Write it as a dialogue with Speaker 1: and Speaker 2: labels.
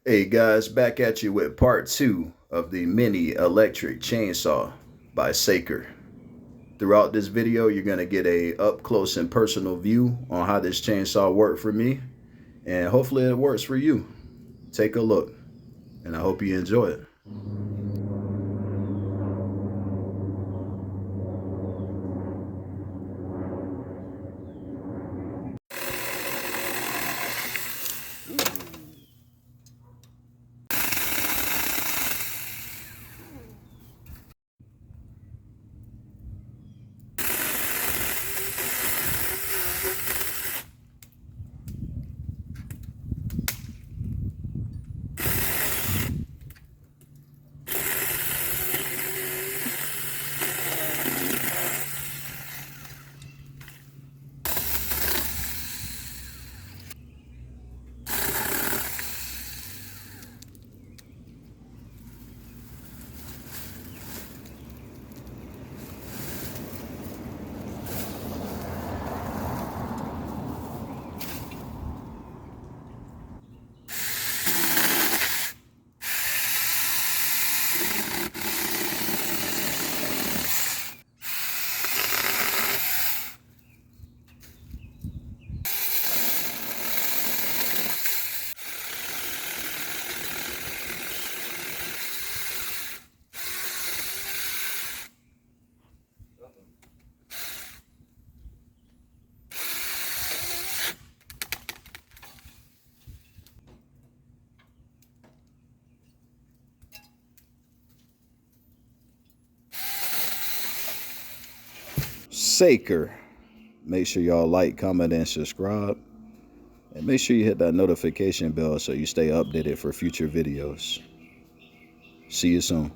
Speaker 1: Hey guys, back at you with part two of the mini electric chainsaw by Saker. Throughout this video, you're going to get a up close and personal view on how this chainsaw worked for me, and hopefully it works for you. Take a look, and I hope you enjoy it. Saker. Make sure y'all like, comment, and subscribe. And make sure you hit that notification bell so you stay updated for future videos. See you soon.